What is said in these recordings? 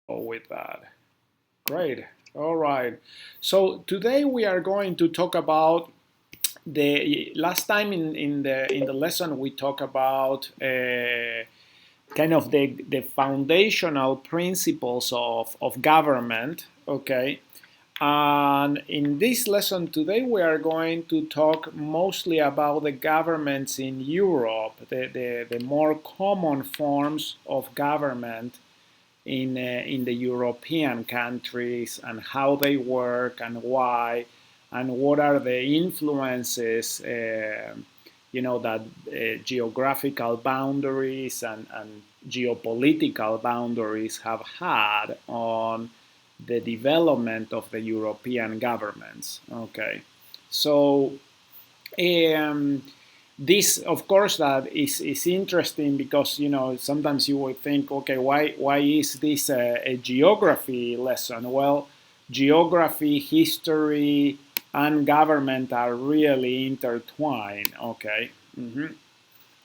with that. Great. All right. So today we are going to talk about the last time in the lesson we talked about kind of the foundational principles of government. Okay. And in this lesson today, we are going to talk mostly about the governments in Europe, the more common forms of government in the European countries and how they work and why and what are the influences, that geographical boundaries and geopolitical boundaries have had on the development of the European governments. Okay, so um, this, of course, that is interesting because sometimes you would think, okay, why is this a geography lesson? Well, geography, history, and government are really intertwined. Okay. Mm-hmm.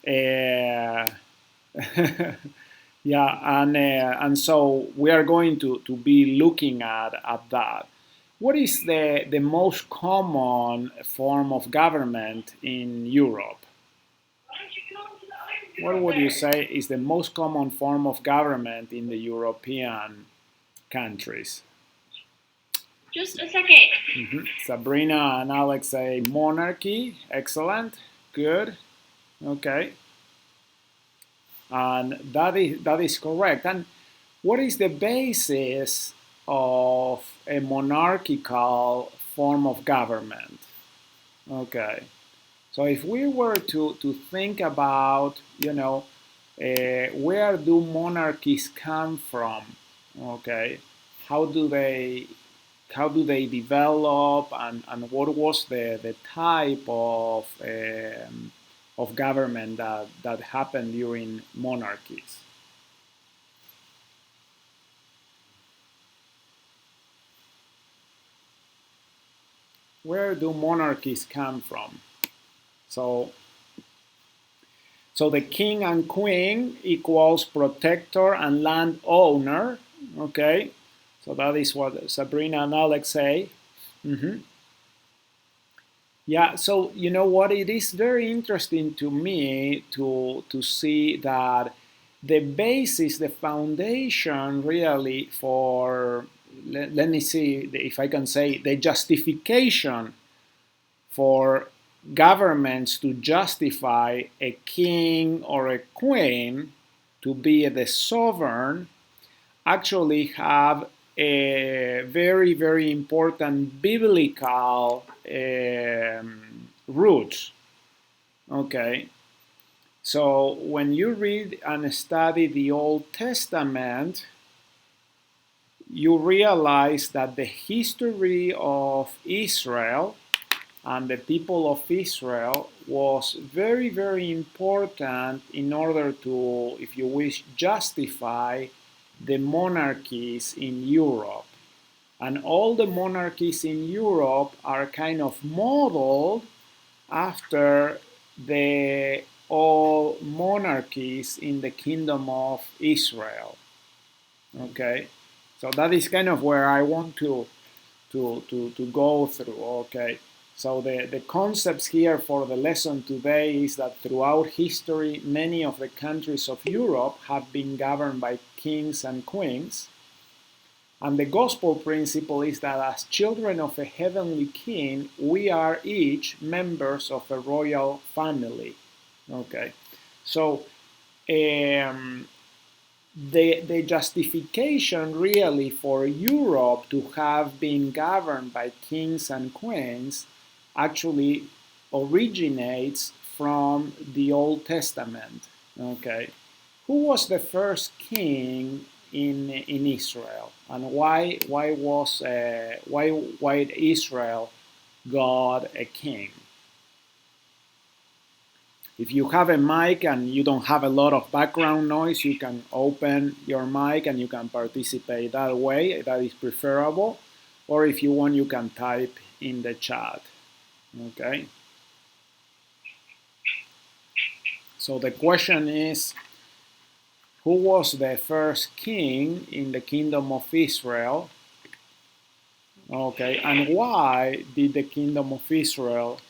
Uh, yeah, and so we are going to be looking at that. What is the most common form of government in Europe? What would you say is the most common form of government in the European countries? Just a second. Sabrina and Alex say monarchy. Excellent. Good. Okay. And that is correct. And what is the basis of a monarchical form of government? Okay. So if we were to think about, where do monarchies come from? Okay. How do they develop and what was the type of government that happened during monarchies? Where do monarchies come from? So the king and queen equals protector and landowner. Okay, so that is what Sabrina and Alex say. Mm-hmm. Yeah, so you know what? It is very interesting to me to see that the basis, the foundation, really for let me see if I can say the justification for governments to justify a king or a queen to be the sovereign actually have a very, very important biblical roots. Okay, so when you read and study the Old Testament, you realize that the history of Israel and the people of Israel was very, very important in order to, if you wish, justify the monarchies in Europe. And all the monarchies in Europe are kind of modeled after the all monarchies in the kingdom of Israel. Okay, so that is kind of where I want to go through. Okay, so the concepts here for the lesson today is that throughout history, many of the countries of Europe have been governed by kings and queens. And the gospel principle is that as children of a heavenly king, we are each members of a royal family. Okay, so the justification really for Europe to have been governed by kings and queens actually originates from the Old Testament. Okay, who was the first king in Israel, and why Israel got a king? If you have a mic and you don't have a lot of background noise, you can open your mic and you can participate that way. That is preferable. Or if you want, you can type in the chat. Okay. So the question is, who was the first king in the kingdom of Israel? Okay, and why did the kingdom of Israel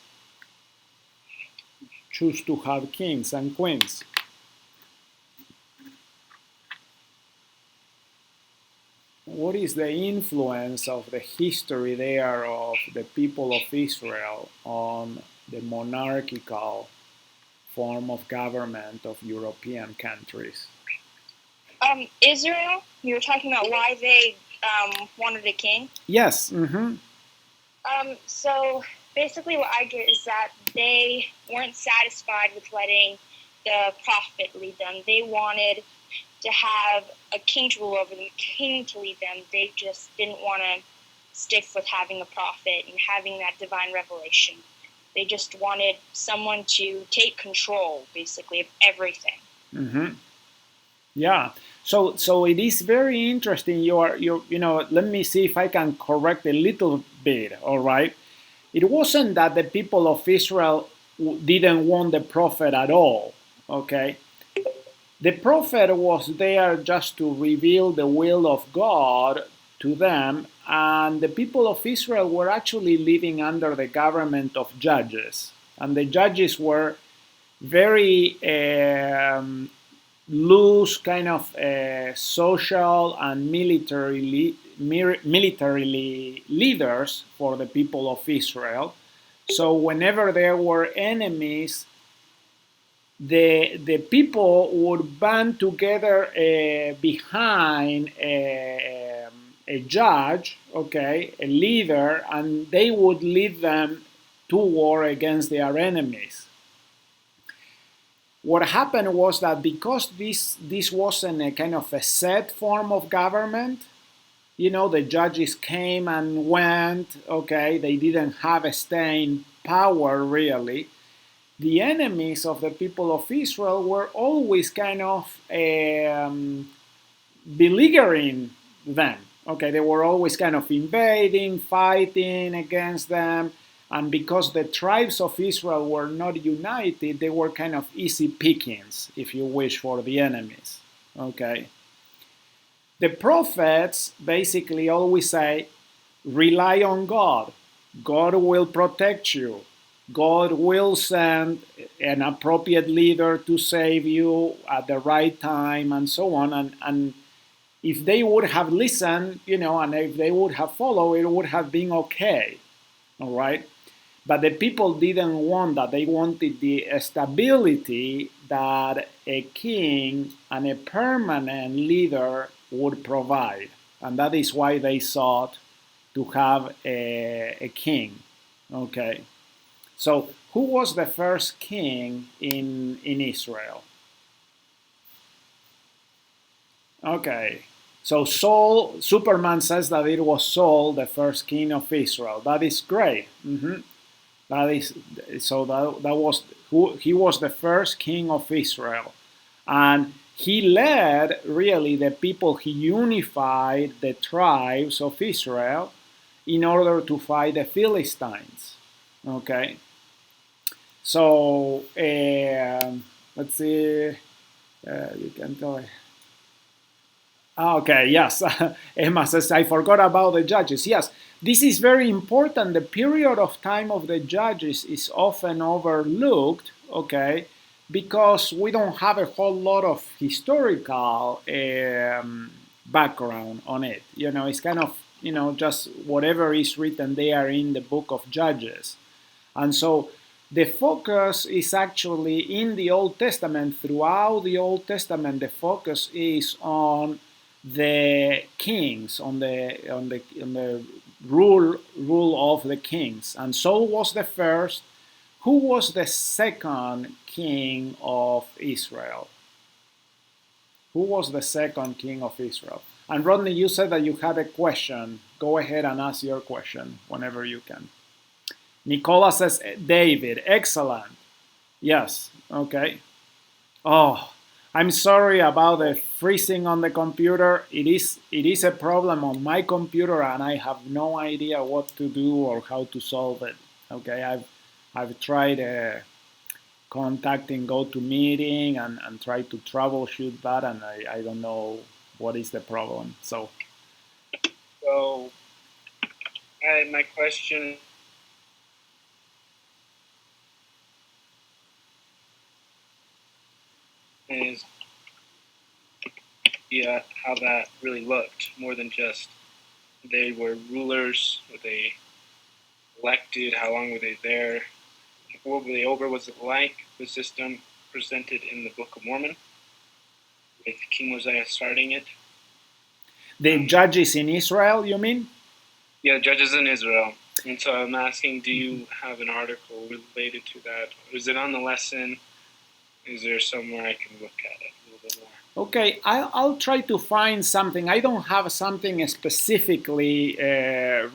choose to have kings and queens? What is the influence of the history there of the people of Israel on the monarchical form of government of European countries? Israel, you were talking about why they wanted a king. Yes. So basically what I get is that they weren't satisfied with letting the prophet lead them. They wanted to have a king to rule over them, a king to lead them. They just didn't want to stick with having a prophet and having that divine revelation. They just wanted someone to take control, basically, of everything. Yeah. So it is very interesting. Let me see if I can correct a little bit. All right. It wasn't that the people of Israel didn't want the prophet at all. Okay. The prophet was there just to reveal the will of God to them, and the people of Israel were actually living under the government of judges, and the judges were very loose kind of social and militarily leaders for the people of Israel. So whenever there were enemies, the people would band together behind a judge, okay, a leader, and they would lead them to war against their enemies. What happened was that because this wasn't a kind of a set form of government, the judges came and went, okay, they didn't have a staying power really. The enemies of the people of Israel were always kind of beleaguering them. Okay, they were always kind of invading, fighting against them. And because the tribes of Israel were not united, they were kind of easy pickings, if you wish, for the enemies. Okay. The prophets basically always say, rely on God. God will protect you. God will send an appropriate leader to save you at the right time and so on. And if they would have listened, and if they would have followed, it would have been okay. All right. But the people didn't want that. They wanted the stability that a king and a permanent leader would provide. And that is why they sought to have a king. Okay. So who was the first king in Israel? Okay. So Saul, Superman says that it was Saul, the first king of Israel. That is great. That is so that was who he was, the first king of Israel, and he led really the people. He unified the tribes of Israel in order to fight the Philistines. Okay, so let's see. You can tell it. Okay, yes. Emma says, I forgot about the judges. Yes, this is very important. The period of time of the judges is often overlooked, okay, because we don't have a whole lot of historical background on it. It's kind of, just whatever is written there in the book of Judges. And so the focus is actually in the Old Testament. Throughout the Old Testament, the focus is on the kings, on the rule of the kings. And Saul was the first. Who was the second king of Israel? Who was the second king of Israel? And Rodney, you said that you had a question. Go ahead and ask your question whenever you can. Nicola says David. Excellent. Yes. Okay. Oh, I'm sorry about the freezing on the computer. It is a problem on my computer, and I have no idea what to do or how to solve it. Okay, I've tried contact and go to meeting and try to troubleshoot that, and I don't know what is the problem. So my question is how that really looked, more than just they were rulers, were they elected, how long were they there, what were they over, was it like the system presented in the Book of Mormon, with King Mosiah starting it? the judges in Israel, you mean? Yeah, judges in Israel. And so I'm asking, do you have an article related to that? Or is it on the lesson? Is there somewhere I can look at it a little bit more? Okay, I'll try to find something. I don't have something specifically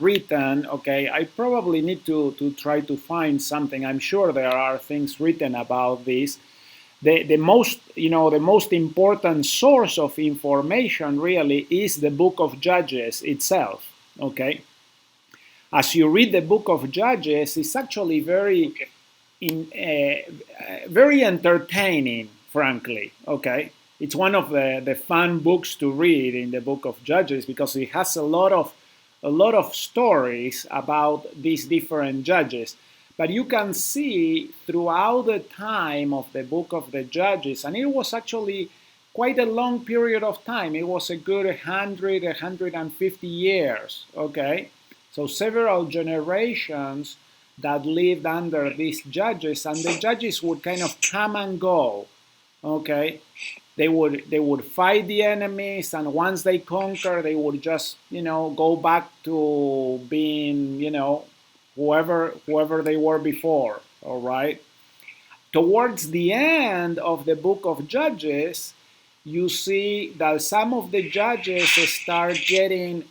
written. Okay, I probably need to try to find something. I'm sure there are things written about this. The most important source of information really is the book of Judges itself. Okay, as you read the book of Judges, it's actually very entertaining, frankly. Okay, it's one of the fun books to read in the book of Judges because it has a lot of stories about these different judges. But you can see throughout the time of the book of the Judges, and it was actually quite a long period of time. It was a good 150 years. Okay, so several generations that lived under these judges, and the judges would kind of come and go. Okay, they would fight the enemies, and once they conquer, they would just go back to being whoever they were before. All right. Towards the end of the book of Judges, you see that some of the judges start getting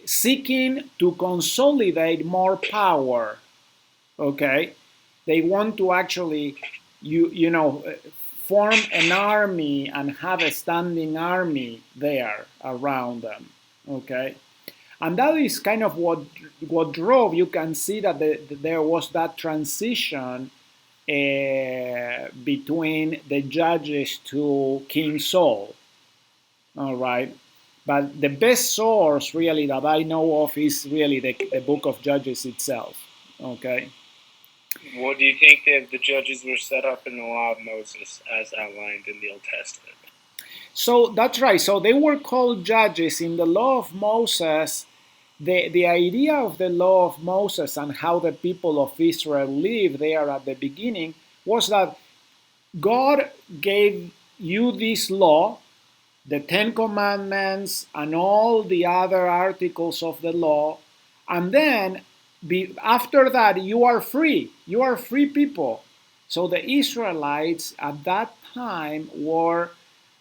seeking to consolidate more power. Okay, they want to actually form an army and have a standing army there around them. Okay, and that is kind of what drove. You can see that there was that transition between the judges to King Saul. All right. But the best source really that I know of is really the book of Judges itself. Okay. What do you think that the judges were set up in the law of Moses as outlined in the Old Testament? So that's right. So they were called judges in the law of Moses. The idea of the law of Moses and how the people of Israel lived there at the beginning was that God gave you this law, the Ten Commandments, and all the other articles of the law, and then after that you are free. You are free people. So the Israelites at that time were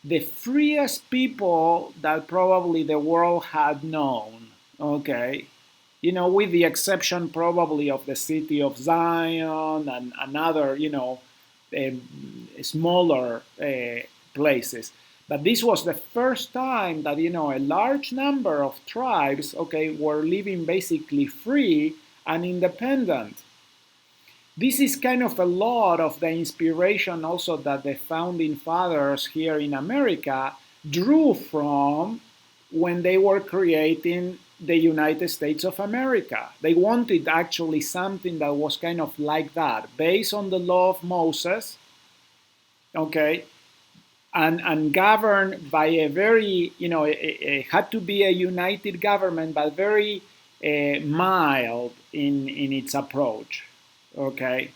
the freest people that probably the world had known. Okay, with the exception probably of the city of Zion and other, smaller places. But this was the first time that, a large number of tribes, okay, were living basically free and independent. This is kind of a lot of the inspiration also that the founding fathers here in America drew from when they were creating the United States of America. They wanted actually something that was kind of like that, based on the law of Moses, okay, and governed by a very, it had to be a united government, but very mild in its approach, okay?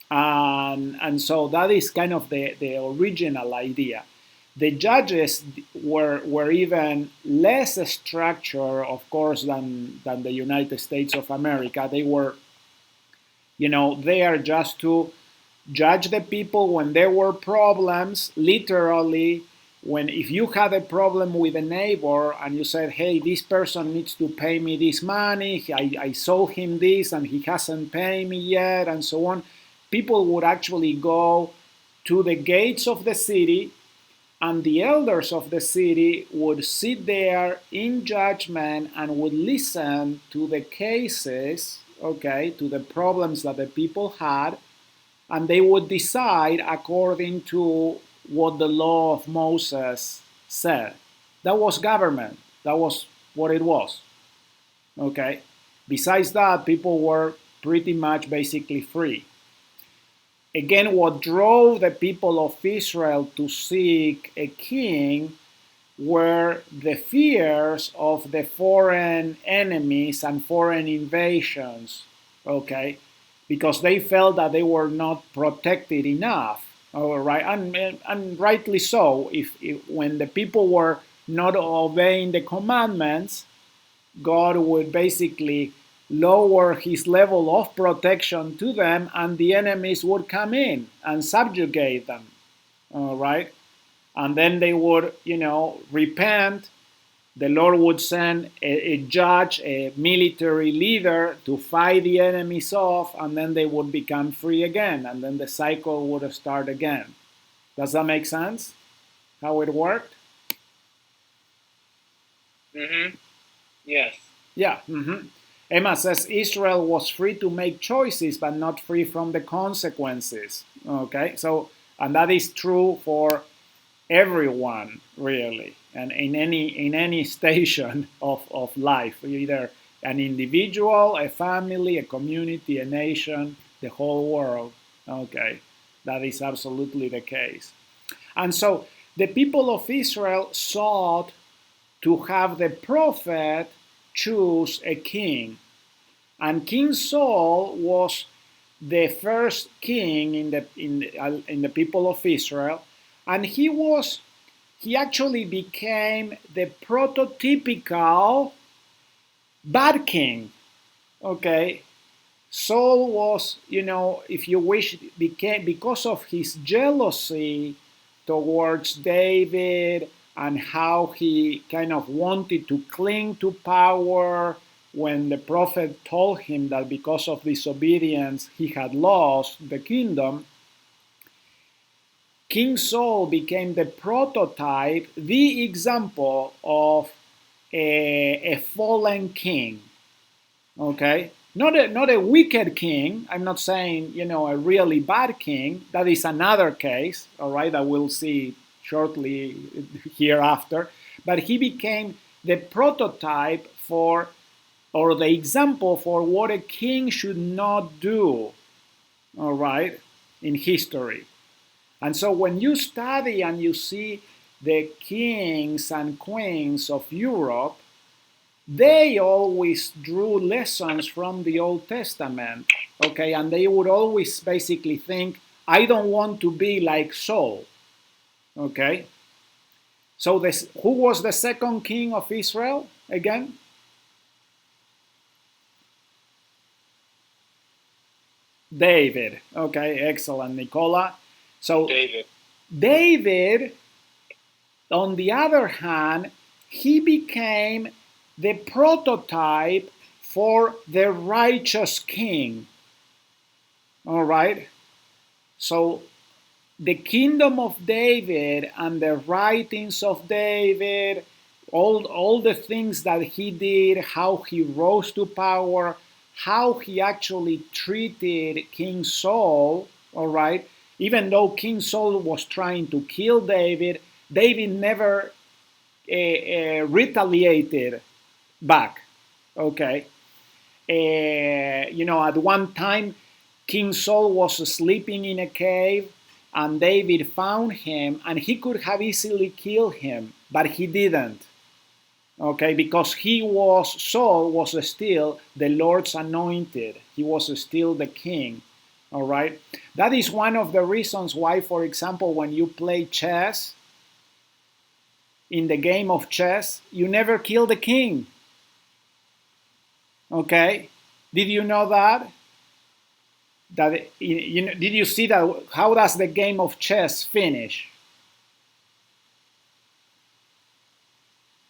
And so that is kind of the original idea. The judges were even less structured, of course, than the United States of America. They were, there just to judge the people when there were problems, literally. If you had a problem with a neighbor and you said, hey, this person needs to pay me this money, I sold him this and he hasn't paid me yet, and so on, people would actually go to the gates of the city, and the elders of the city would sit there in judgment and would listen to the cases, okay, to the problems that the people had, and they would decide according to what the law of Moses said. That was government. That was what it was. Okay? Besides that, people were pretty much basically free. Again, what drove the people of Israel to seek a king were the fears of the foreign enemies and foreign invasions, okay? Because they felt that they were not protected enough, all right? And rightly so. If when the people were not obeying the commandments, God would basically lower his level of protection to them, and the enemies would come in and subjugate them, all right? And then they would, repent. The Lord would send a judge, a military leader to fight the enemies off, and then they would become free again, and then the cycle would start again. Does that make sense? How it worked? Yes. Yeah. Emma says Israel was free to make choices, but not free from the consequences. Okay, so, and that is true for everyone, really, and in any station of life, either an individual, a family, a community, a nation, the whole world. Okay, that is absolutely the case. And so the people of Israel sought to have the prophet choose a king, and King Saul was the first king in the people of Israel, and he actually became the prototypical bad king. Okay, Saul was, if you wish, became, because of his jealousy towards David and how he kind of wanted to cling to power when the prophet told him that because of disobedience he had lost the kingdom. King Saul became the prototype, the example of a fallen king. Okay? Not a wicked king. I'm not saying, a really bad king. That is another case, all right, that we'll see shortly hereafter. But he became the prototype for, or the example for what a king should not do, all right, in history. And so when you study and you see the kings and queens of Europe, they always drew lessons from the Old Testament, okay? And they would always basically think, I don't want to be like Saul, okay? So who was the second king of Israel again? David. Okay, excellent, Nicola. So David, on the other hand, he became the prototype for the righteous king. All right? So the kingdom of David and the writings of David, all the things that he did, how he rose to power, how he actually treated King Saul, all right? Even though King Saul was trying to kill David, David never retaliated back, okay? At one time, King Saul was sleeping in a cave, and David found him, and he could have easily killed him, but he didn't. Okay, because Saul was still the Lord's anointed. He was still the king. All right. That is one of the reasons why, for example, when you play chess, in the game of chess, you never kill the king. Okay? Did you know that? Did you see that? How does the game of chess finish?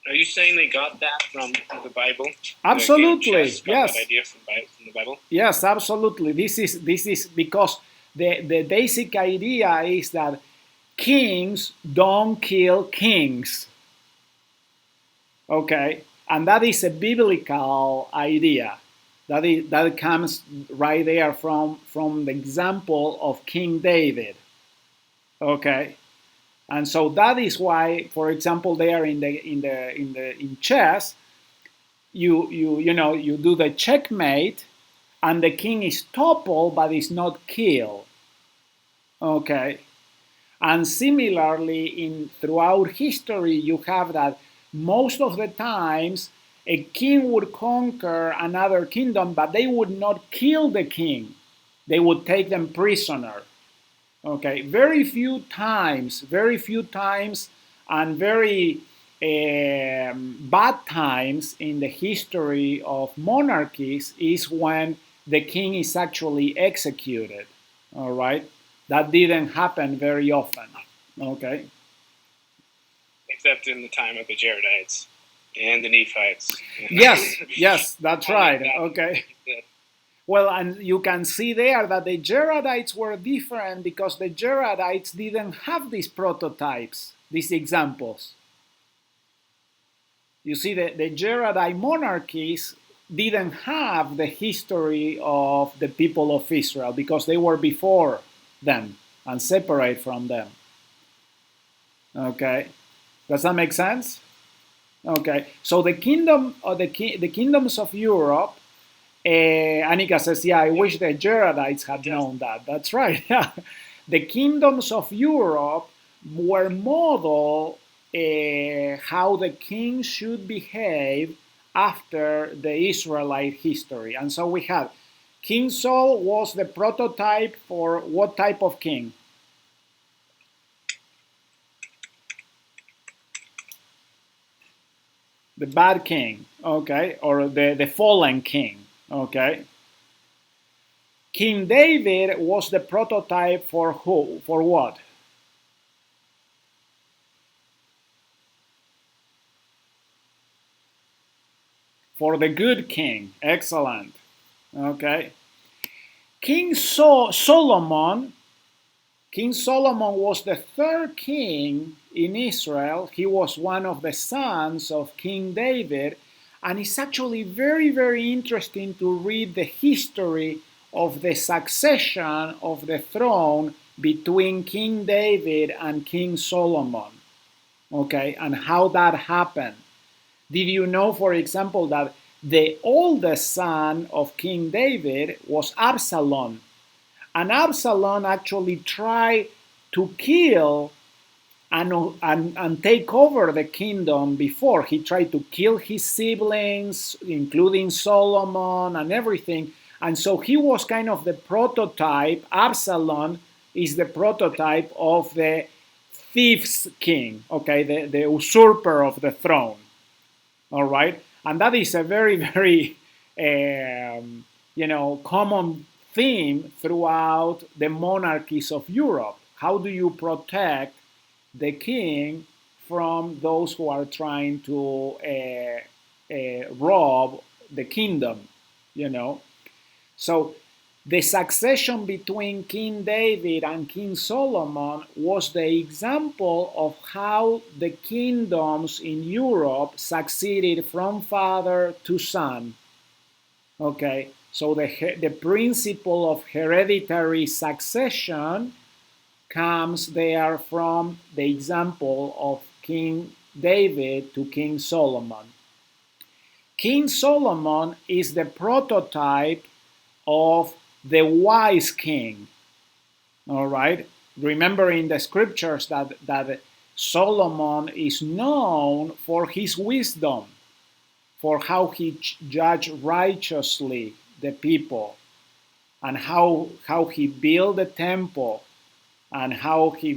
Are you saying they got that from the Bible? Absolutely, yes. That idea from the Bible. Yes, absolutely. This is because the basic idea is that kings don't kill kings. Okay, and that is a biblical idea. That comes right there from the example of King David. Okay, and so that is why, for example, there in chess, you do the checkmate, and the king is toppled but is not killed. Okay, and similarly, throughout history, you have that most of the times a king would conquer another kingdom, but they would not kill the king. They would take them prisoner. Okay, very few times, and very bad times in the history of monarchies is when the king is actually executed. All right, that didn't happen very often. Okay. Except in the time of the Jaredites and the Nephites. Yes, that's right. Okay. Well, and you can see there that the Jaredites were different because the Jaredites didn't have these prototypes, these examples. You see, the Jaredite monarchies didn't have the history of the people of Israel because they were before them and separate from them. Okay, does that make sense? Okay, so the kingdoms of Europe. Anika says, yeah, I wish the Jaredites had known that. That's right. Yeah. The kingdoms of Europe were model how the king should behave after the Israelite history. And so we have King Saul was the prototype for what type of king? The bad king, okay, or the fallen king, okay. King David was the prototype for who? For what? For the good king. Excellent. Okay. Solomon was the third king in Israel. He was one of the sons of King David. And it's actually very, very interesting to read the history of the succession of the throne between King David and King Solomon. Okay, and how that happened. Did you know, for example, that the oldest son of King David was Absalom? And Absalom actually tried to kill and take over the kingdom before. He tried to kill his siblings, including Solomon and everything. And so he was kind of the prototype. Absalom is the prototype of the thief's king, okay, the usurper of the throne. All right, and that is a very, very, common theme throughout the monarchies of Europe. How do you protect the king from those who are trying to rob the kingdom? So the succession between King David and King Solomon was the example of how the kingdoms in Europe succeeded from father to son. Okay, so the principle of hereditary succession comes there from the example of King David to King Solomon. King Solomon is the prototype of the wise king. All right. Remember in the scriptures that Solomon is known for his wisdom, for how he judged righteously the people, and how he built the temple, and how he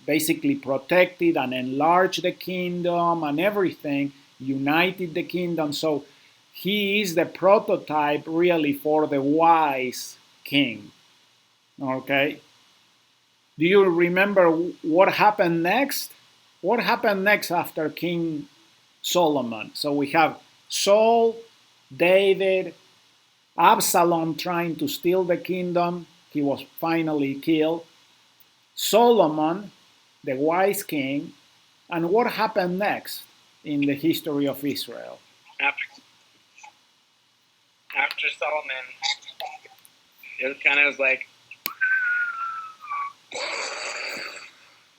basically protected and enlarged the kingdom and everything, united the kingdom. So he is the prototype really for the wise king. Okay. Do you remember what happened next? What happened next after King Solomon? So we have Saul, David, Absalom trying to steal the kingdom. He was finally killed. Solomon, the wise king. And what happened next in the history of Israel? after Solomon, it was kind of like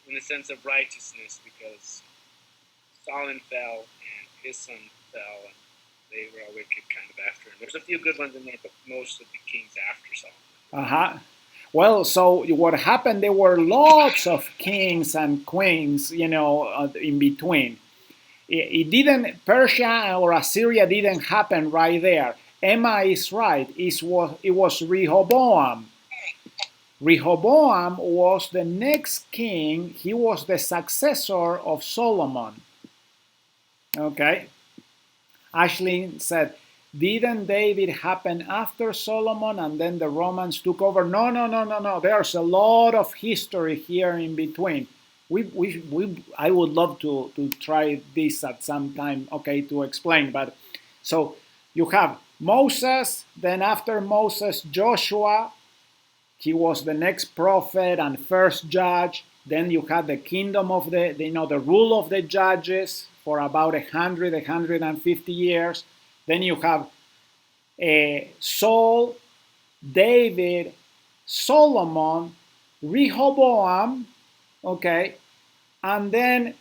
in the sense of righteousness, because Solomon fell and his son fell, and they were all wicked kind of after him. There's a few good ones in there, but most of the kings after Solomon. Well, so what happened, there were lots of kings and queens, in between. It didn't, Persia or Assyria didn't happen right there. Emma is right. It was Rehoboam. Rehoboam was the next king. He was the successor of Solomon. Okay. Ashley said, didn't David happen after Solomon and then the Romans took over? No. There's a lot of history here in between. I would love to try this at some time, okay, to explain. But so you have Moses, then after Moses, Joshua. He was the next prophet and first judge. Then you had the kingdom of the rule of the judges for about 150 years. Then you have Saul, David, Solomon, Rehoboam, okay, and then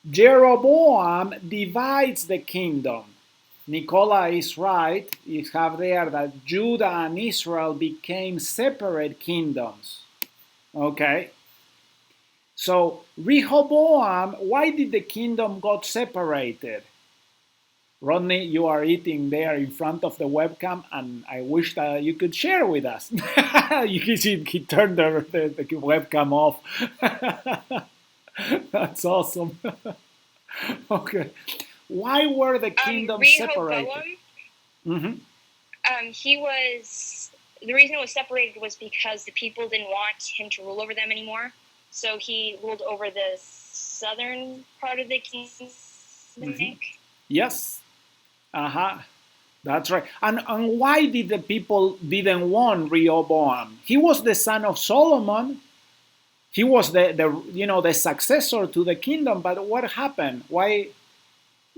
Jeroboam divides the kingdom. Nicola is right. You have there that Judah and Israel became separate kingdoms. Okay. So Rehoboam, why did the kingdom got separated? Rodney, you are eating there in front of the webcam, and I wish that you could share with us. You see, he turned the webcam off. That's awesome. Okay. Why were the kingdoms separated? The reason it was separated was because the people didn't want him to rule over them anymore. So he ruled over the southern part of the kingdom. Yes. That's right. And why did the people didn't want Rehoboam? He was the son of Solomon. He was the successor to the kingdom. But what happened? Why?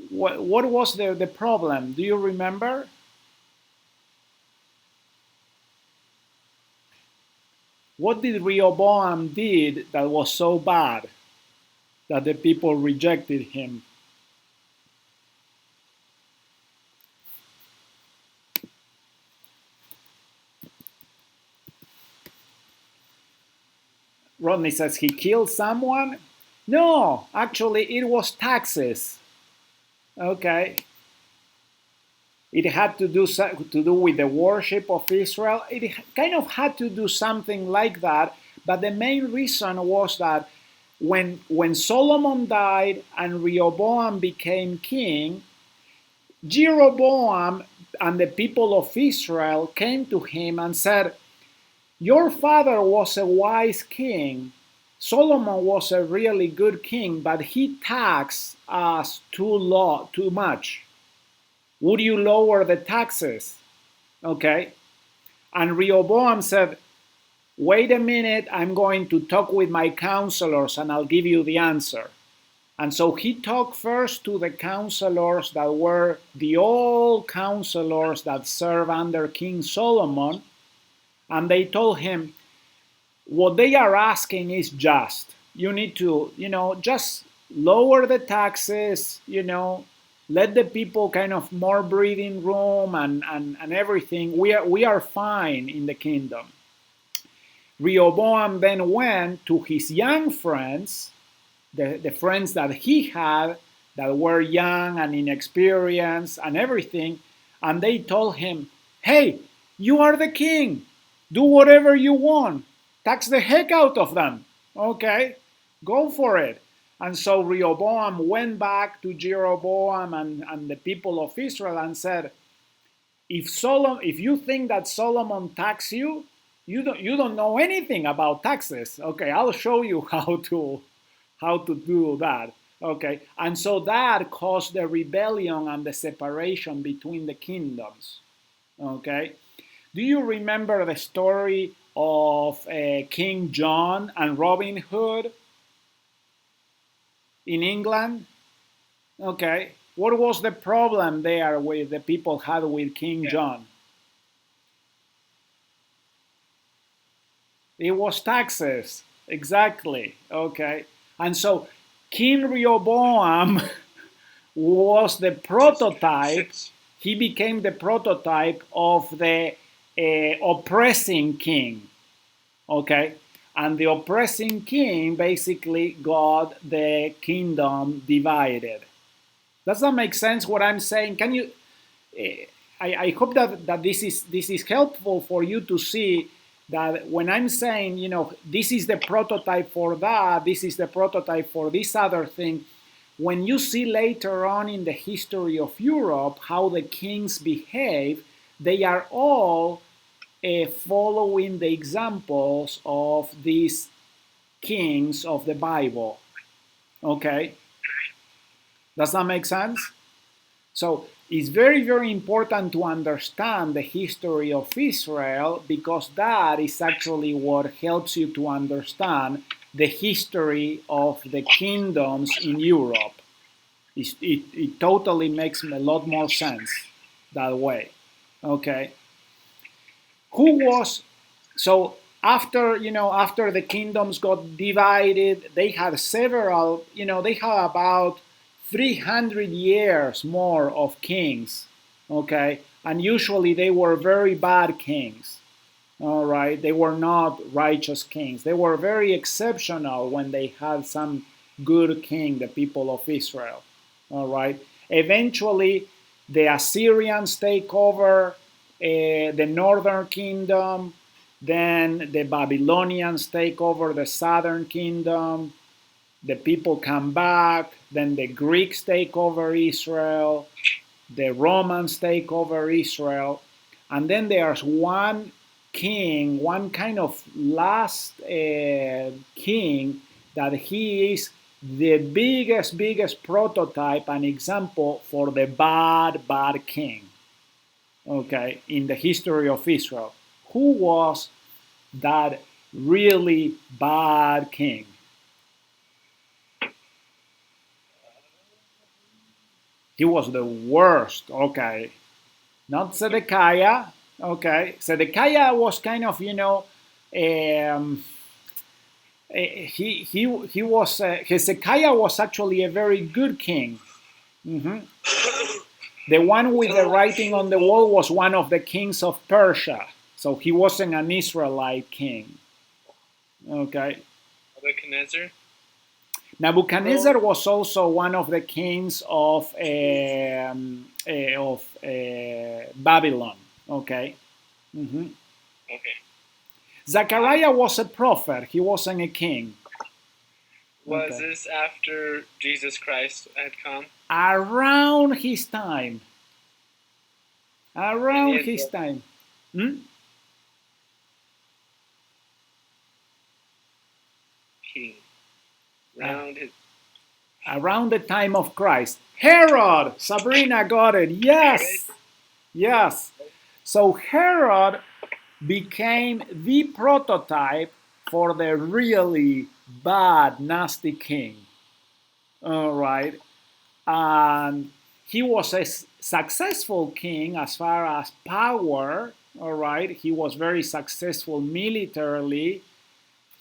What was the problem? Do you remember? What did Rehoboam did that was so bad that the people rejected him? Rodney says he killed someone. No, actually it was taxes. Okay. It had to do with the worship of Israel. It kind of had to do something like that. But the main reason was that when Solomon died and Rehoboam became king, Jeroboam and the people of Israel came to him and said, your father was a wise king. Solomon was a really good king, but he taxed us too much. Would you lower the taxes? Okay. And Rehoboam said, wait a minute, I'm going to talk with my counselors and I'll give you the answer. And so he talked first to the counselors that were the old counselors that served under King Solomon. And they told him, what they are asking is just. You need to, just lower the taxes, let the people kind of more breathing room and everything. We are fine in the kingdom. Rehoboam then went to his young friends, the friends that he had that were young and inexperienced and everything, and they told him, hey, you are the king. Do whatever you want. Tax the heck out of them. Okay, go for it. And so Rehoboam went back to Jeroboam and the people of Israel and said, if you think that Solomon taxed you, you don't know anything about taxes. Okay, I'll show you how to do that. Okay, and so that caused the rebellion and the separation between the kingdoms. Okay, do you remember the story of King John and Robin Hood in England? Okay, what was the problem there with the people had with King John? It was taxes, exactly. Okay, and so King Rehoboam was the prototype. He became the prototype of the oppressing king. Okay, and the oppressing king basically got the kingdom divided. Does that make sense? What I'm saying? Can you? I hope that this is helpful for you to see that when I'm saying, this is the prototype for that, this is the prototype for this other thing, when you see later on in the history of Europe how the kings behave, they are all following the examples of these kings of the Bible. Okay? Does that make sense? So it's very, very important to understand the history of Israel, because that is actually what helps you to understand the history of the kingdoms in Europe. It totally makes a lot more sense that way. Okay. Who was, so after the kingdoms got divided, they had several, they had about 300 years more of kings. Okay. And usually they were very bad kings. All right. They were not righteous kings. They were very exceptional when they had some good king, the people of Israel. All right. Eventually, the Assyrians take over the northern kingdom. Then the Babylonians take over the southern kingdom. The people come back. Then the Greeks take over Israel. The Romans take over Israel. And then there's one king, one kind of last king, that he is the biggest prototype and example for the bad king, okay, in the history of Israel. Who was that really bad king? He was the worst, okay. Not Zedekiah, okay. Zedekiah was kind of, he was Hezekiah was actually a very good king. Mm-hmm. The one with the writing on the wall was one of the kings of Persia, so he wasn't an Israelite king. Okay. Nebuchadnezzar was also one of the kings of Babylon. Okay. Mm-hmm. Okay. Zechariah was a prophet. He wasn't a king. Was this after Jesus Christ had come? Around his time. Around his time. King. Around the time of Christ. Herod! Sabrina got it. Yes! Yes. So Herod became the prototype for the really bad, nasty king. All right. And he was a successful king as far as power. All right. He was very successful militarily.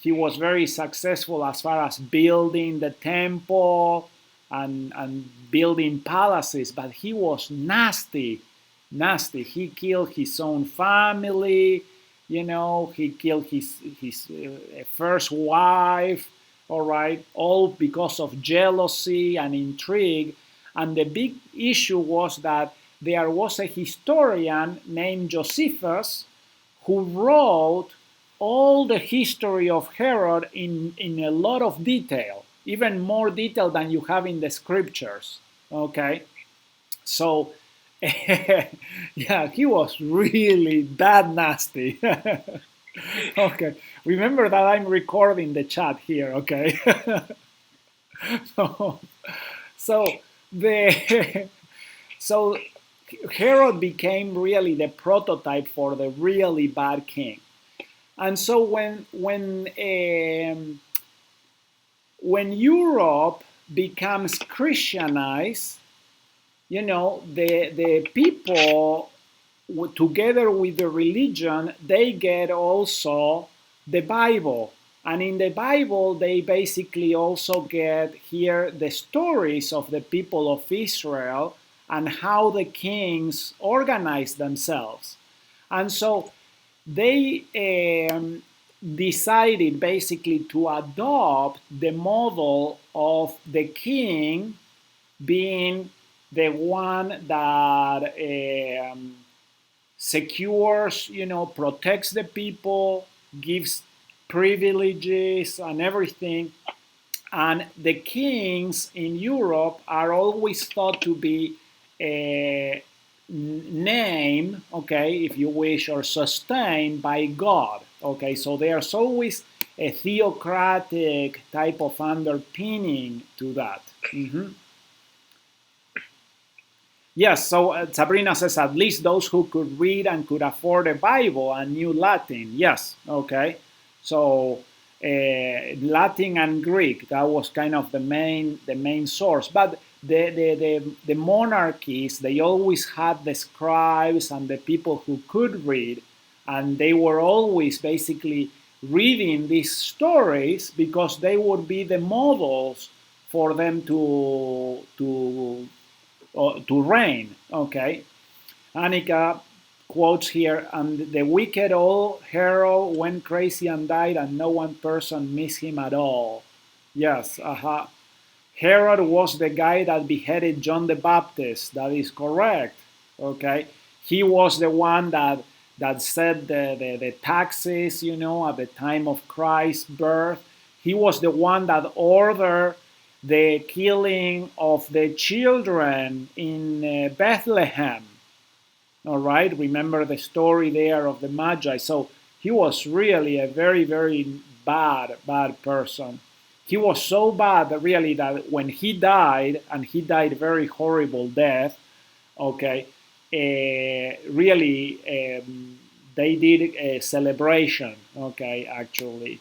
He was very successful as far as building the temple and building palaces, but he was nasty. He killed his own family. He killed his first wife. All right, all because of jealousy and intrigue. And the big issue was that there was a historian named Josephus who wrote all the history of Herod in a lot of detail, even more detail than you have in the scriptures. Okay, so yeah, he was really that nasty. Okay, remember that I'm recording the chat here. Okay, so the so Herod became really the prototype for the really bad king. And so when Europe becomes Christianized, the people together with the religion, they get also the Bible. And in the Bible, they basically also get here the stories of the people of Israel and how the kings organized themselves. And so they decided basically to adopt the model of the king being the one that secures, protects the people, gives privileges and everything. And the kings in Europe are always thought to be a name, okay, if you wish, or sustained by God. Okay, so there's always a theocratic type of underpinning to that. Mm-hmm. Yes, so Sabrina says at least those who could read and could afford a Bible and knew Latin. Yes, okay. So Latin and Greek, that was kind of the main source. But the monarchies, they always had the scribes and the people who could read, and they were always basically reading these stories because they would be the models for them to reign. Okay, Annika quotes here, and the wicked old Herod went crazy and died, and no one person missed him at all. Yes, Herod was the guy that beheaded John the Baptist. That is correct. Okay, he was the one that set the taxes, at the time of Christ's birth. He was the one that ordered the killing of the children in Bethlehem. All right, remember the story there of the Magi. So he was really a very, very bad person. He was so bad that really that when he died, and he died very horrible death, okay, really they did a celebration, okay, actually,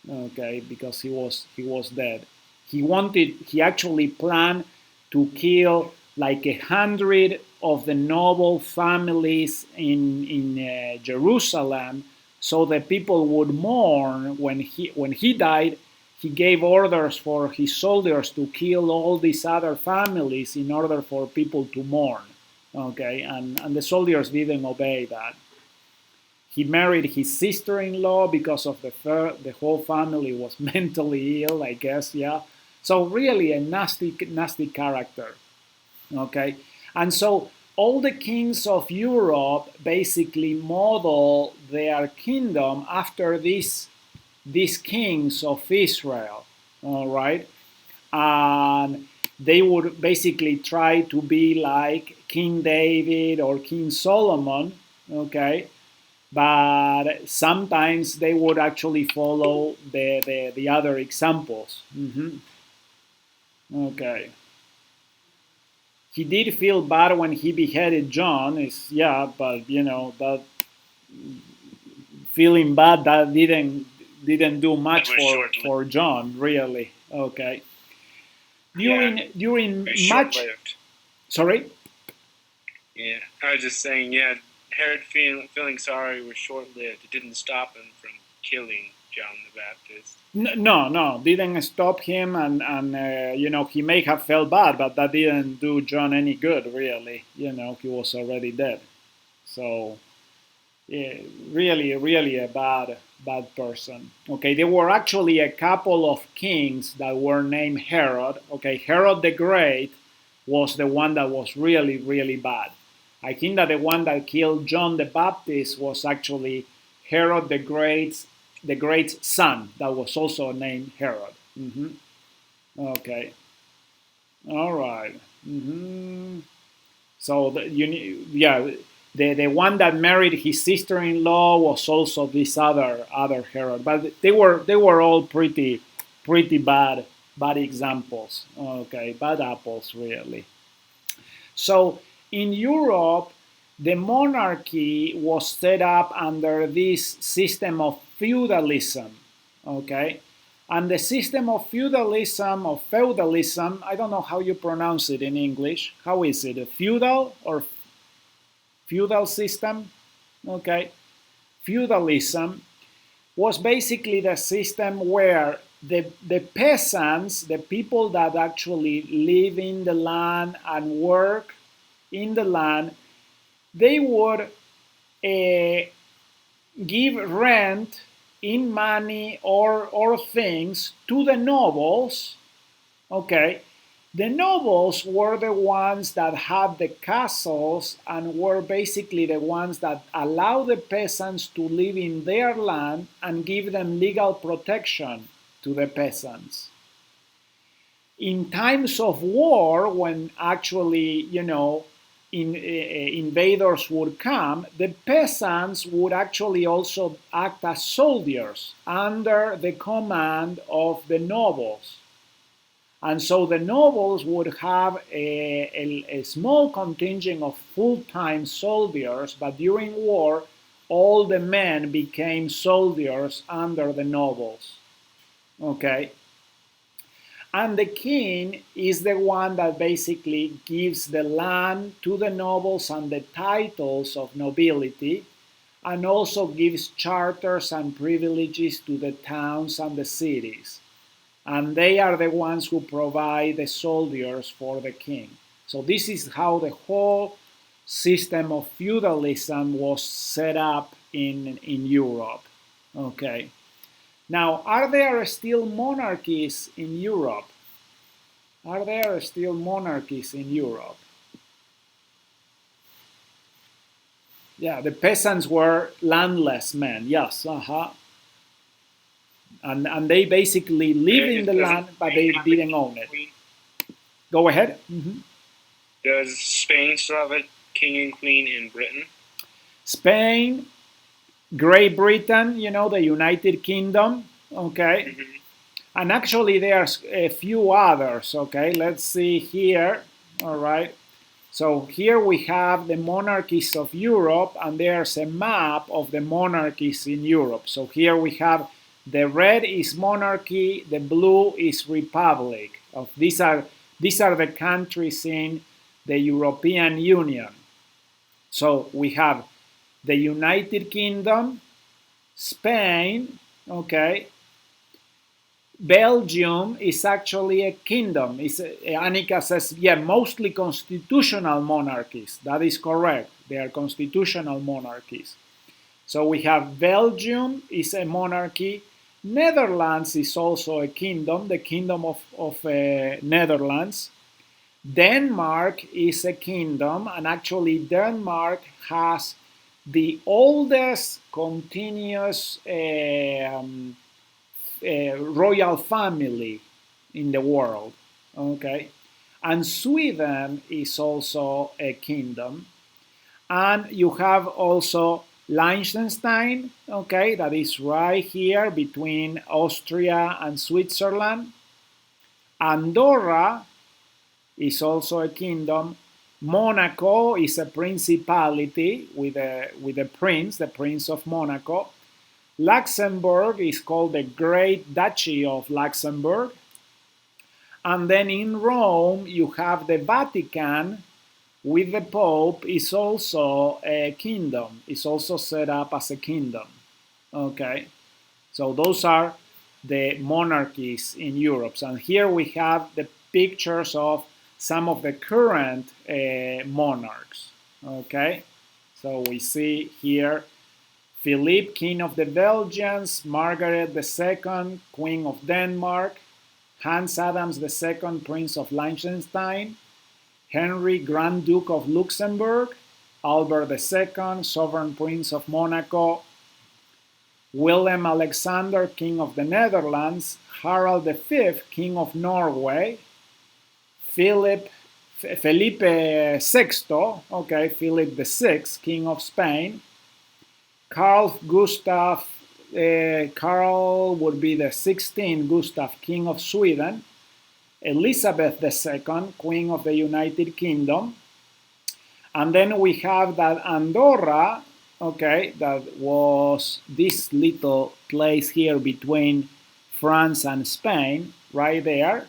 okay, because he was dead. He actually planned to kill like 100 of the noble families in Jerusalem, so the people would mourn when he died. He gave orders for his soldiers to kill all these other families in order for people to mourn. Okay, and the soldiers didn't obey that. He married his sister-in-law because of the whole family was mentally ill, I guess. Yeah, so really a nasty character. Okay, and so all the kings of Europe basically model their kingdom after these kings of Israel. All right, and they would basically try to be like King David or King Solomon. Okay, but sometimes they would actually follow the other examples. Mm-hmm. Okay. He did feel bad when he beheaded John. But that feeling bad that didn't do much for John, really. Okay. During much. Sorry. Yeah, I was just saying. Yeah, Herod feeling sorry was short-lived. It didn't stop him from killing John the Baptist. No, didn't stop him, and he may have felt bad, but that didn't do John any good, really. He was already dead. So, yeah, really a bad person. Okay, there were actually a couple of kings that were named Herod. Okay, Herod the Great was the one that was really bad. I think that the one that killed John the Baptist was actually Herod the Great's son that was also named Herod. Mm-hmm. Okay. All right. Mm-hmm. So the one that married his sister-in-law was also this other Herod, but they were all pretty bad examples. Okay, bad apples really. So in Europe, the monarchy was set up under this system of feudalism. Okay, and the system of feudalism, I don't know how you pronounce it in English. How is it? A feudal or feudal system? Okay, feudalism was basically the system where the peasants, the people that actually live in the land and work in the land, they would give rent in money or things to the nobles. Okay, the nobles were the ones that had the castles and were basically the ones that allowed the peasants to live in their land and give them legal protection to the peasants. In times of war, when actually, invaders would come, the peasants would actually also act as soldiers under the command of the nobles. And so the nobles would have a small contingent of full-time soldiers, but during war, all the men became soldiers under the nobles. Okay? And the king is the one that basically gives the land to the nobles and the titles of nobility, and also gives charters and privileges to the towns and the cities. And they are the ones who provide the soldiers for the king. So this is how the whole system of feudalism was set up in Europe. Okay. Now, are there still monarchies in Europe? Are there still monarchies in Europe? Yeah, the peasants were landless men. Yes, and they basically live in the land, but they didn't own it. Go ahead. Does Spain still have a king and queen in Britain? Spain, Great Britain, the United Kingdom, okay? And actually there's a few others, okay? Let's see here, all right? So here we have the monarchies of Europe, and there's a map of the monarchies in Europe. So here we have the red is monarchy, the blue is republic. These are the countries in the European Union. So we have the United Kingdom, Spain, okay. Belgium is actually a kingdom. Annika says, yeah, mostly constitutional monarchies. That is correct. They are constitutional monarchies. So we have Belgium is a monarchy. Netherlands is also a kingdom, the kingdom of Netherlands. Denmark is a kingdom, and actually Denmark has the oldest continuous royal family in the world. Okay, and Sweden is also a kingdom, and you have also Liechtenstein, okay, that is right here between Austria and Switzerland. Andorra is also a kingdom. Monaco is a principality with a prince, the Prince of Monaco. Luxembourg is called the Great Duchy of Luxembourg. And then in Rome, you have the Vatican with the Pope, is also a kingdom. It's also set up as a kingdom. Okay, so those are the monarchies in Europe. And here we have the pictures of some of the current monarchs. Okay, so we see here Philip, King of the Belgians, Margaret II, Queen of Denmark, Hans Adams II, Prince of Liechtenstein, Henry, Grand Duke of Luxembourg, Albert II, Sovereign Prince of Monaco, Willem Alexander, King of the Netherlands, Harald V, King of Norway, Felipe VI, okay, Philip VI, King of Spain, Carl Gustav, Carl would be the 16th Gustav, King of Sweden, Elizabeth II, Queen of the United Kingdom, and then we have that Andorra, okay, that was this little place here between France and Spain, right there,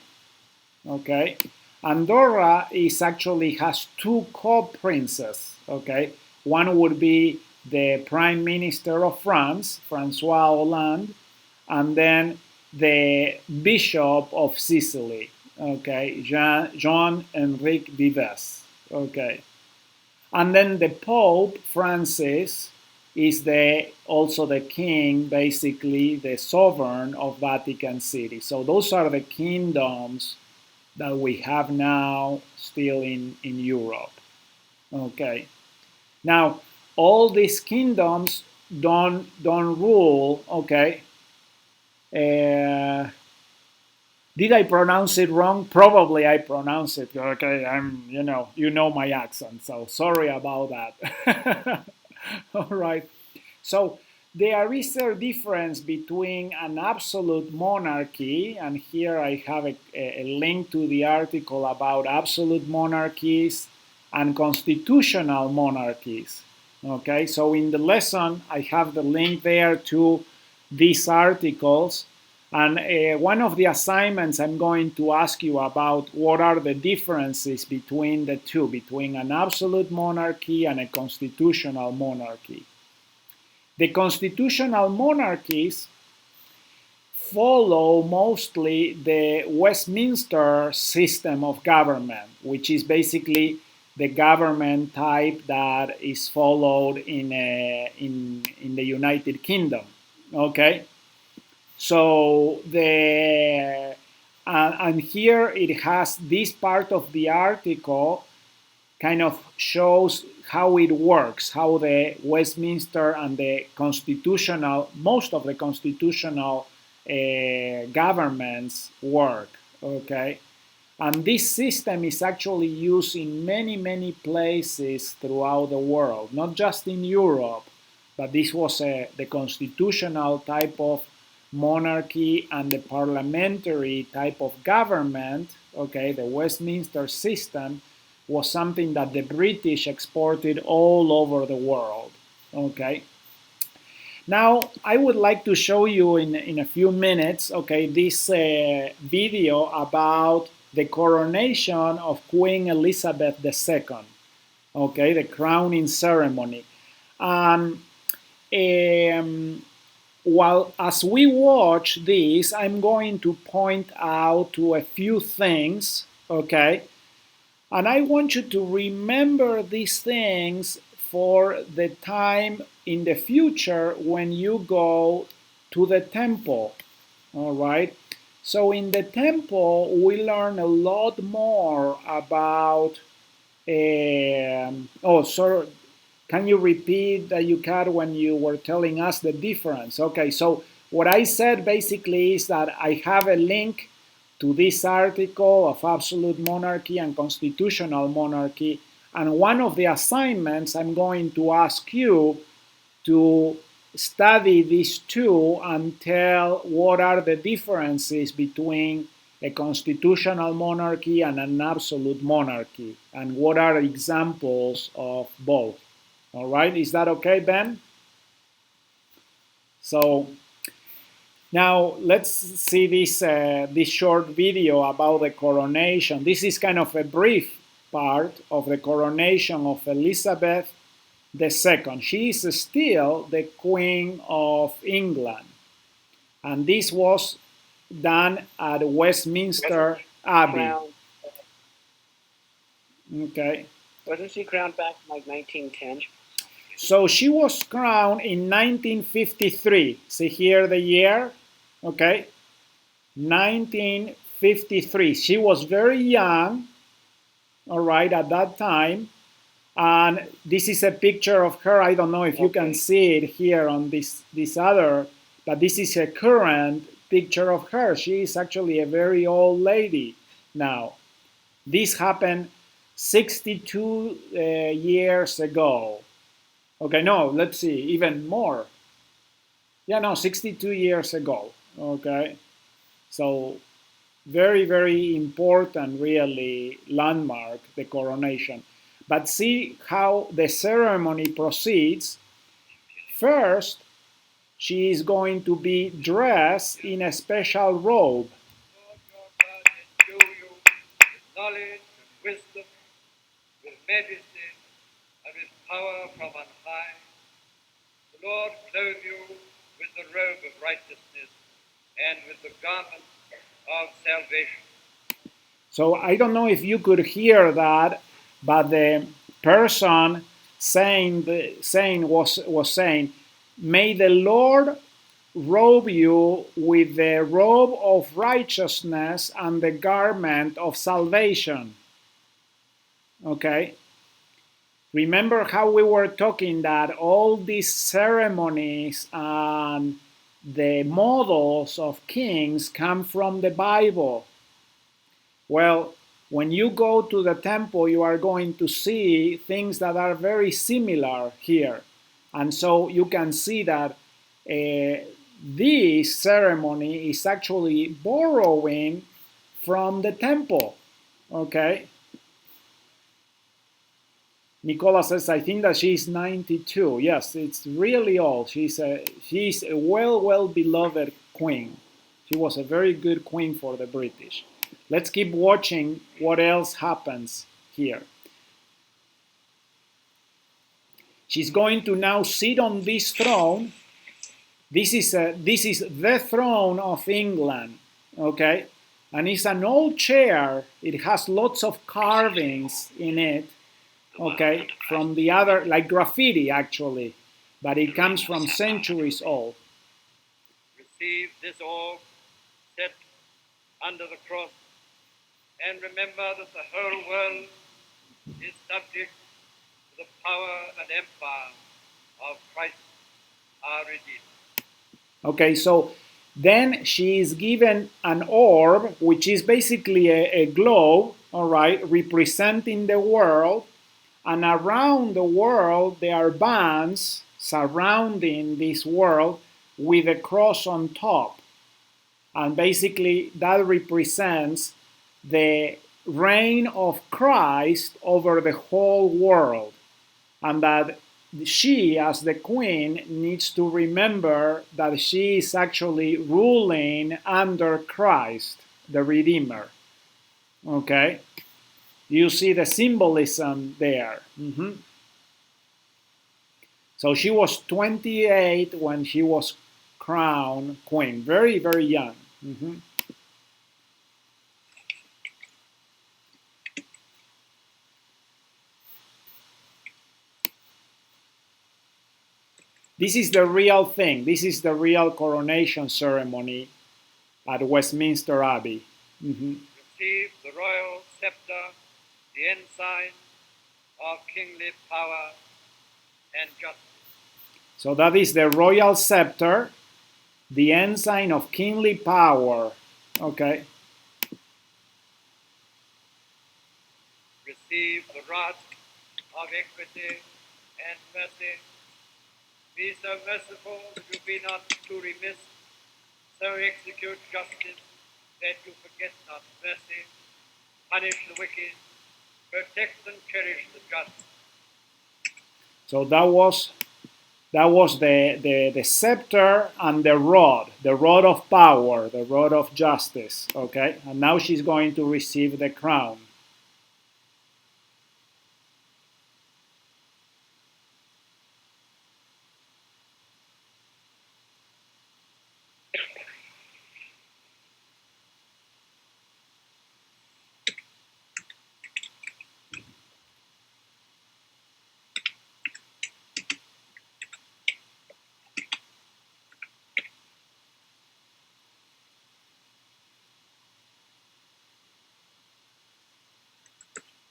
okay. Andorra is actually has two co-princes, okay. One would be the Prime Minister of France, Francois Hollande, and then the Bishop of Sicily, okay, Jean-Henri Vives, okay. And then the Pope, Francis, is also the king, basically the sovereign of Vatican City. So those are the kingdoms that we have now still in Europe. Okay. Now, all these kingdoms don't rule, okay. Did I pronounce it wrong? Probably I pronounced it. Okay, you know my accent, so sorry about that. All right. So there is a difference between an absolute monarchy, and here I have a link to the article about absolute monarchies and constitutional monarchies. Okay, so in the lesson I have the link there to these articles. And one of the assignments I'm going to ask you about what are the differences between the two, between an absolute monarchy and a constitutional monarchy. The constitutional monarchies follow mostly the Westminster system of government, which is basically the government type that is followed in the United Kingdom. Okay, so and here it has this part of the article kind of shows how it works, how the Westminster and the constitutional, most of the constitutional governments work, okay? And this system is actually used in many, many places throughout the world, not just in Europe, but this was the constitutional type of monarchy and the parliamentary type of government, okay, the Westminster system, was something that the British exported all over the world. Okay. Now, I would like to show you in a few minutes, okay, this video about the coronation of Queen Elizabeth II, okay, the crowning ceremony. While as we watch this, I'm going to point out to a few things, okay, and I want you to remember these things for the time in the future when you go to the temple. All right. So in the temple, we learn a lot more about. Oh, sorry. Can you repeat that you cut when you were telling us the difference? Okay. So what I said basically is that I have a link to this article of absolute monarchy and constitutional monarchy. And one of the assignments I'm going to ask you to study these two and tell what are the differences between a constitutional monarchy and an absolute monarchy, and what are examples of both. All right, is that okay, Ben? So now let's see this short video about the coronation. This is kind of a brief part of the coronation of Elizabeth II. She is still the Queen of England, and this was done at Westminster Abbey. Okay. Wasn't she crowned back in like 1910? So she was crowned in 1953. See here the year? Okay. 1953. She was very young, all right, at that time. And this is a picture of her. I don't know if you can see it here on this other, but this is a current picture of her. She is actually a very old lady now. This happened 62 years ago. Okay, no, let's see, even more. Yeah, no, 62 years ago. Okay, so very, very important, really, landmark, the coronation. But see how the ceremony proceeds. First, she is going to be dressed in a special robe. Knowledge, wisdom, with majesty, and with power from on high, The Lord clothe you with the robe of righteousness and with the garment of salvation. So I don't know if you could hear that, but the person saying was saying, "May the Lord robe you with the robe of righteousness and the garment of salvation." Okay? Remember how we were talking that all these ceremonies and the models of kings come from the Bible. Well, when you go to the temple, you are going to see things that are very similar here. And so you can see that this ceremony is actually borrowing from the temple. Okay? Nicola says, I think that she's 92. Yes, it's really old. She's a well beloved queen. She was a very good queen for the British. Let's keep watching what else happens here. She's going to now sit on this throne. This is the throne of England, okay? And it's an old chair. It has lots of carvings in it, okay, from the other, like graffiti actually, but it comes from centuries old. Receive this orb set under the cross, and remember that the whole world is subject to the power and empire of Christ our Redeemer. Okay, so then she is given an orb, which is basically a globe, all right, representing the world. And around the world, there are bands surrounding this world with a cross on top. And basically, that represents the reign of Christ over the whole world. And that she, as the queen, needs to remember that she is actually ruling under Christ, the Redeemer. Okay? You see the symbolism there. So she was 28 when she was crowned queen. Very, very young. This is the real thing. This is the real coronation ceremony at Westminster Abbey. Receive the royal scepter, the ensign of kingly power and justice. So that is the royal scepter, the ensign of kingly power. Okay. Receive the rod of equity and mercy. Be so merciful that you be not too remiss. So execute justice that you forget not mercy. Punish the wicked. Protect and cherish the just. So that was the scepter and the rod of power, the rod of justice. Okay, and now she's going to receive the crown.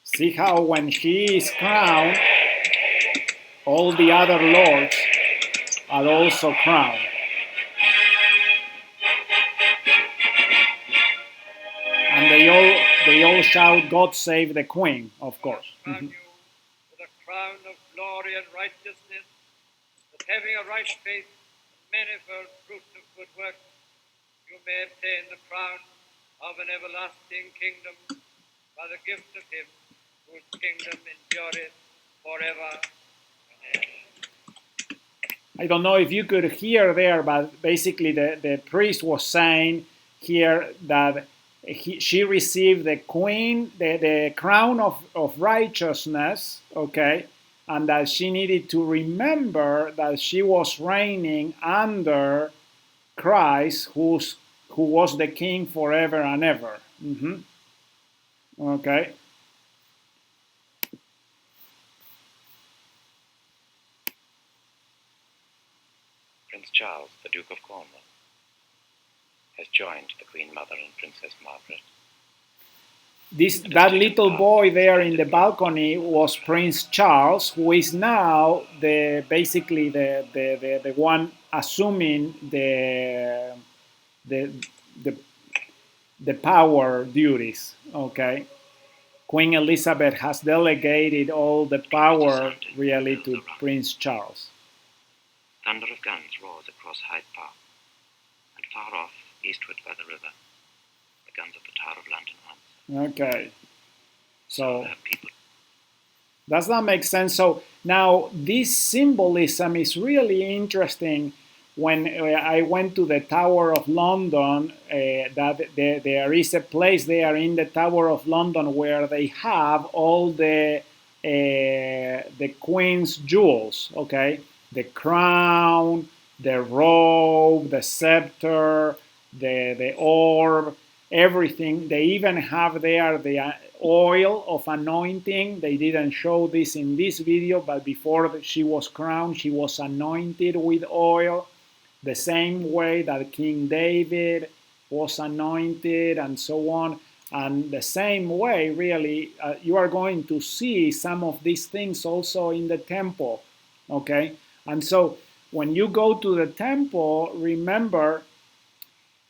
See how when she is crowned, all the other lords are also crowned. And they all shout, "God save the Queen," of course. Crown you with a crown of glory and righteousness, that having a right faith and manifold fruit of good works, you may obtain the crown of an everlasting kingdom by the gift of him whose kingdom endureth forever. I don't know if you could hear there, but basically the priest was saying here that she received the queen, the crown of righteousness, okay, and that she needed to remember that she was reigning under Christ, who was the king forever and ever. Okay. Prince Charles, the Duke of Cornwall, has joined the Queen Mother and Princess Margaret. That little boy there in the balcony was Prince Charles, who is now basically the one assuming the power duties. Okay, Queen Elizabeth has delegated all the power really to Prince Charles. Thunder of guns roars across Hyde Park, and far off, eastward by the river, the guns of the Tower of London answer. Okay, so does that make sense? So now this symbolism is really interesting. When I went to the Tower of London, that there is a place there in the Tower of London where they have all the Queen's jewels. Okay, the crown, the robe, the scepter, the orb, everything. They even have there the oil of anointing. They didn't show this in this video, but before she was crowned, she was anointed with oil, the same way that King David was anointed, and so on. And the same way, really, you are going to see some of these things also in the temple. Okay, and so when you go to the temple, remember,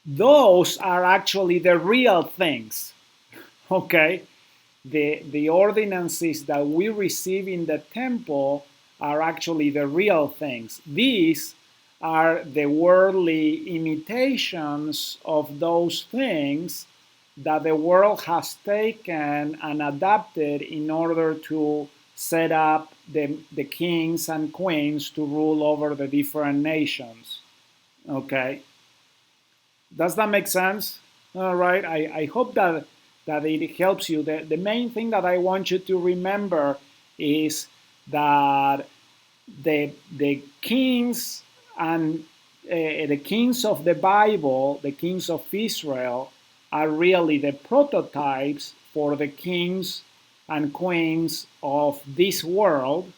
those are actually the real things. Okay, the ordinances that we receive in the temple are actually the real things. These are the worldly imitations of those things that the world has taken and adapted in order to set up the kings and queens to rule over the different nations. Okay, does that make sense? All right, I hope that it helps you. The main thing that I want you to remember is that the kings and the kings of the Bible, the kings of Israel, are really the prototypes for the kings and queens of this world.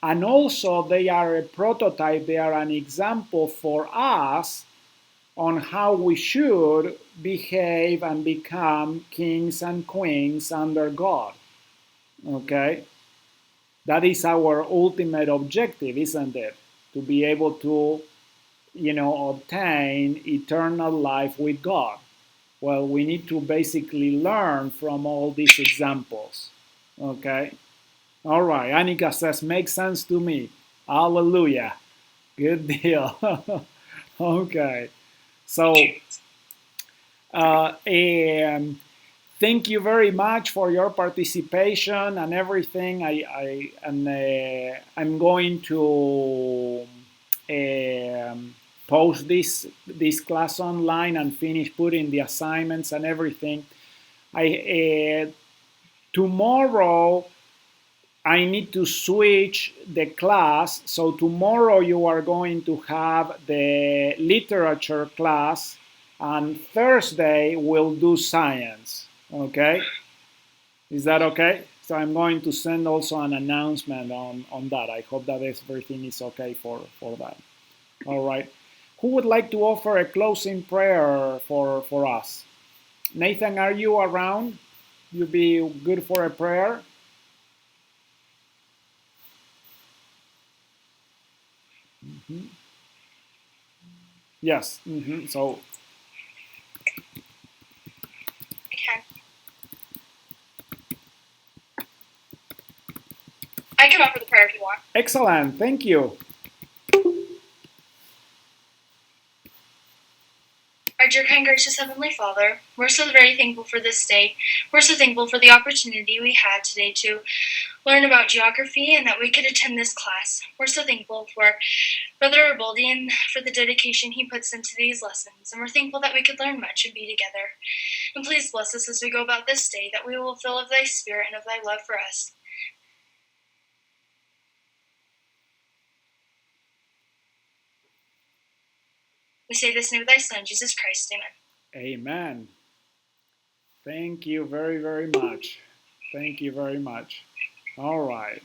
And also they are a prototype, they are an example for us on how we should behave and become kings and queens under God. Okay? That is our ultimate objective, isn't it? To be able to, obtain eternal life with God. Well, we need to basically learn from all these examples. Okay? All right. Annika says, makes sense to me. Hallelujah. Good deal. Okay. So, thank you very much for your participation and everything. I'm going to post this class online and finish putting the assignments and everything. Tomorrow I need to switch the class. So tomorrow you are going to have the literature class, and Thursday we'll do science. Okay? Is that okay? So I'm going to send also an announcement on that. I hope that everything is okay for that. All right. Who would like to offer a closing prayer for us? Nathan, are you around? You'd be good for a prayer? Mm-hmm. Yes. Mm-hmm. So. Okay. I can offer the prayer if you want. Excellent. Thank you. Our dear, kind, gracious Heavenly Father, we're so very thankful for this day. We're so thankful for the opportunity we had today to learn about geography and that we could attend this class. We're so thankful for Brother Arboldi and for the dedication he puts into these lessons. And we're thankful that we could learn much and be together. And please bless us as we go about this day, that we will fill of thy spirit and of thy love for us. We say this in the name of thy Son, Jesus Christ. Amen. Amen. Thank you very, very much. Thank you very much. All right.